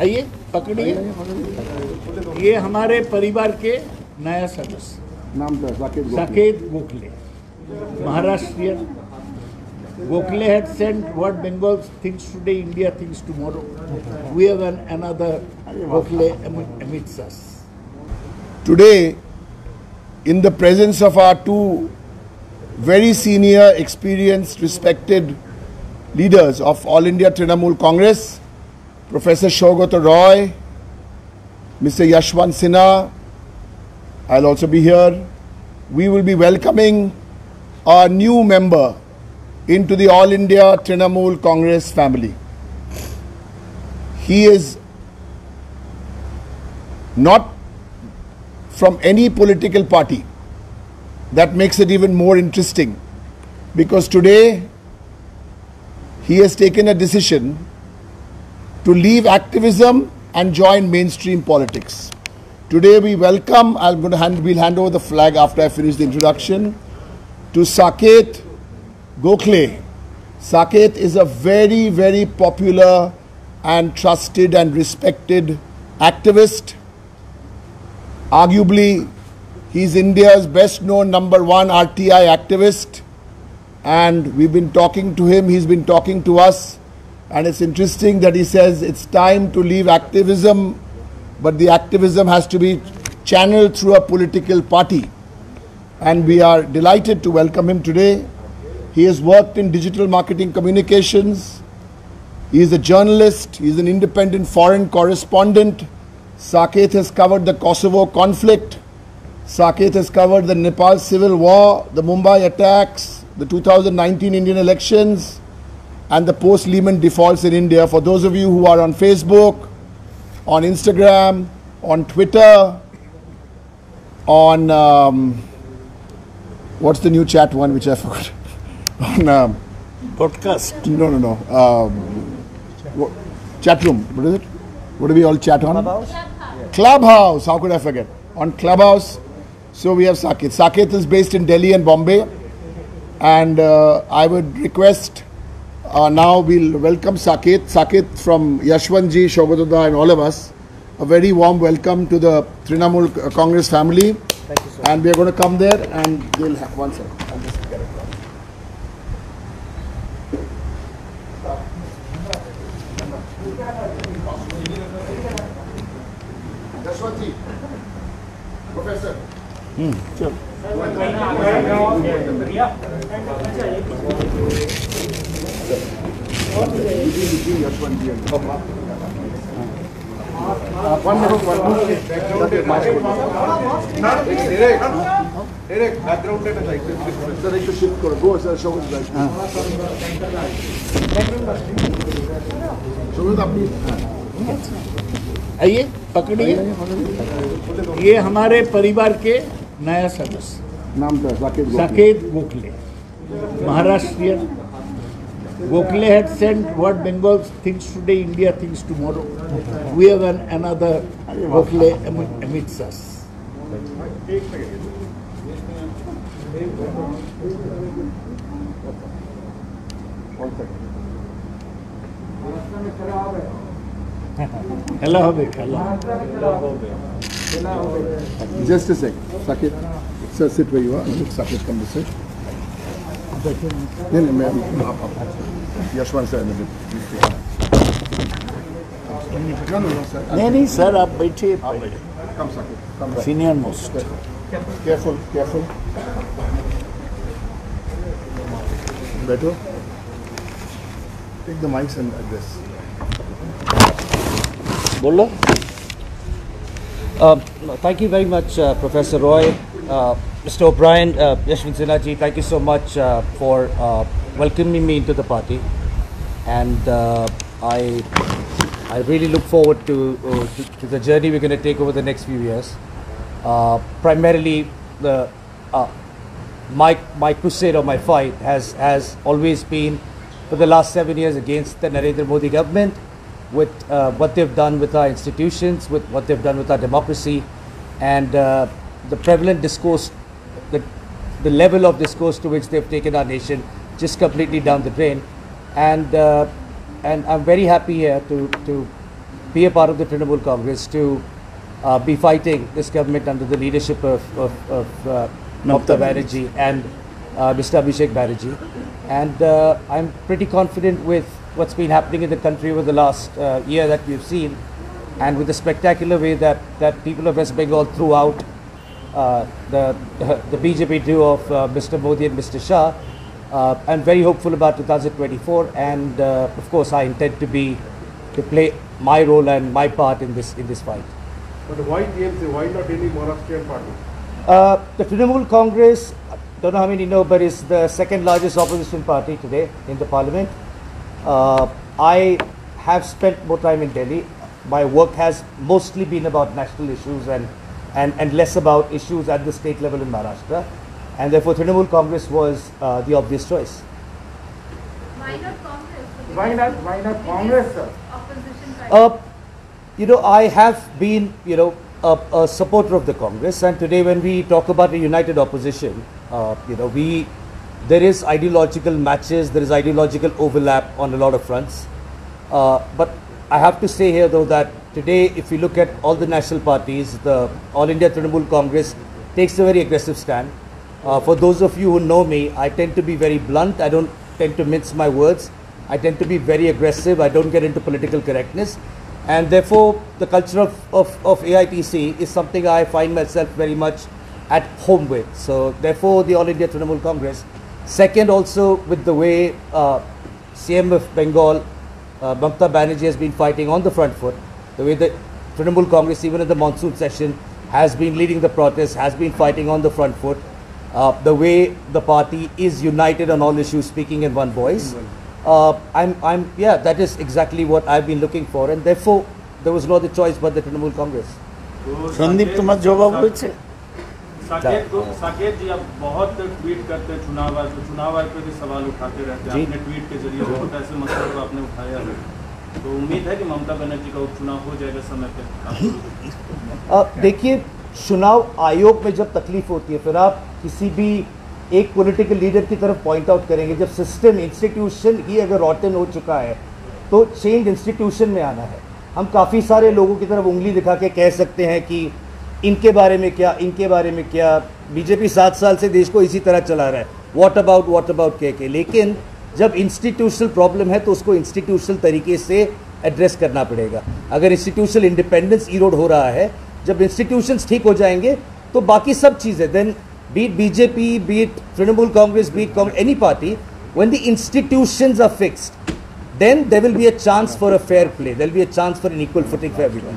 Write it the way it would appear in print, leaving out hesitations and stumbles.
आइए पकड़िए। ये हमारे परिवार के नया सदस्य नाम था Saket Gokhale, Maharashtrian. Gokhale had sent what Bengal thinks today, India thinks tomorrow. We have another Gokhale amidst us. Today, in the presence of our two very senior, experienced, respected leaders of All India Trinamool Congress, Professor Saugata Roy, Mr. Yashwant Sinha, I'll also be here. We will be welcoming our new member into the All India Trinamool Congress family. He is not from any political party. That makes it even more interesting, because today he has taken a decision to leave activism and join mainstream politics. Today we welcome, we'll hand over the flag after I finish the introduction, to Saket Gokhale. Saket is a very, very popular and trusted and respected activist. Arguably, he's India's best known #1 RTI activist, and we've been talking to him, he's been talking to us, and it's interesting that he says it's time to leave activism, but the activism has to be channeled through a political party. And we are delighted to welcome him today. He has worked in digital marketing communications. He is a journalist. He is an independent foreign correspondent. Saket has covered the Kosovo conflict. Saket has covered the Nepal civil war, the Mumbai attacks, the 2019 Indian elections, and the post-Lehman defaults in India. For those of you who are on Facebook, on Instagram, on Twitter, on what's the new chat one which I forgot? On Podcast. No. Chat room. What is it? What do we all chat on? Clubhouse. How could I forget? On Clubhouse. So we have Saket. Saket is based in Delhi and Bombay. And I would request, now we'll welcome Saket. Saket from Yashwantji, Saugata, and all of us. A very warm welcome to the Trinamool Congress family. Thank you, sir. And we are going to come there and they'll have one second. I'll just get it. Yashwantji, Professor. Sure. One minute. Direct background data like this. Sir, I should shift. Go, sir. Show us right. Show us आइए पकड़िए। ये हमारे परिवार के नया सदस्य नाम था Saket Gokhale, Maharashtrian. Gokhale had sent what Bengal thinks today, India thinks tomorrow. We have another Gokhale amidst us. Hello. Just a sec. Saket, sir, sit where you are. Look, Saket, come this way. No, ma'am. Yashwant sir, no, sir. नहीं sir, आप बैठिए. Come, Saket. Come back. Senior most. Careful. Better. Take the mics and address. बोलो. Thank you very much, Professor Roy. Mr. O'Brien, Yashwant Sinha ji, thank you so much for welcoming me into the party, and I really look forward to the journey we're going to take over the next few years. Primarily, my crusade or my fight has always been for the last 7 years against the Narendra Modi government, with what they've done with our institutions, with what they've done with our democracy, and the prevalent discourse, the level of discourse to which they've taken our nation just completely down the drain. And I'm very happy here to be a part of the Trinamool Congress to be fighting this government under the leadership of Mamata Banerjee and Mr. Abhishek Banerjee. And I'm pretty confident with what's been happening in the country over the last year that we've seen, and with the spectacular way that people of West Bengal throughout the BJP duo of Mr. Modi and Mr. Shah. I'm very hopeful about 2024, and of course I intend to play my role and my part in this fight. But why TMC? Why not any Maharashtrian party? The Trinamool Congress, don't know how many know, but is the second largest opposition party today in the parliament. I have spent more time in Delhi. My work has mostly been about national issues and less about issues at the state level in Maharashtra. And therefore Trinamool Congress was the obvious choice. Why not Congress? Why not Congress, sir? Opposition party. You know, I have been, a supporter of the Congress, and today when we talk about a united opposition, there is ideological matches, there is ideological overlap on a lot of fronts. But I have to say here though that today, if you look at all the national parties, the All India Trinamool Congress takes a very aggressive stand. For those of you who know me, I tend to be very blunt. I don't tend to mince my words. I tend to be very aggressive. I don't get into political correctness. And therefore, the culture of AITC is something I find myself very much at home with. So therefore, the All India Trinamool Congress. Second, also with the way CM of Bengal, Mamata Banerjee has been fighting on the front foot, the way the Trinamool Congress, even in the monsoon session, has been leading the protest, has been fighting on the front foot, the way the party is united on all issues, speaking in one voice. That is exactly what I've been looking for, and therefore there was no other choice but the Trinamool Congress. Sandeep তোমার জবাব হয়েছে? साकेत जी, आप बहुत tweet करते हैं चुनाव आयोग पे भी सवाल उठाते रहते हैं, अपने ट्वीट के जरिए बहुत ऐसे मसलों को आपने उठाया है, तो उम्मीद है कि ममता बनर्जी का उपचुनाव हो जाएगा समय पे? देखिए, चुनाव आयोग में जब तकलीफ होती है, फिर आप किसी भी एक पॉलिटिकल लीडर की तरफ पॉइंट आउट करेंगे। जब सिस्टम इंस्टीट्यूशन ही अगर रॉटन हो चुका है तो चेंज इंस्टीट्यूशन में आना है। हम काफ़ी सारे लोगों की तरफ उंगली दिखा के कह सकते हैं कि इनके बारे में क्या, इनके बारे में क्या। बीजेपी 7 साल से देश को इसी तरह चला रहा है, व्हाट अबाउट कह के। लेकिन जब इंस्टीट्यूशनल प्रॉब्लम है तो उसको इंस्टीट्यूशनल तरीके से एड्रेस करना पड़ेगा। अगर इंस्टीट्यूशनल इंडिपेंडेंस इरोड हो रहा है, जब इंस्टीट्यूशंस ठीक हो जाएंगे तो बाकी सब चीज़ें, then be it BJP, be it Trinamool Congress, be it any party, when the institutions are fixed, then there will be a chance for a fair play. There will be a chance for an equal footing for everyone.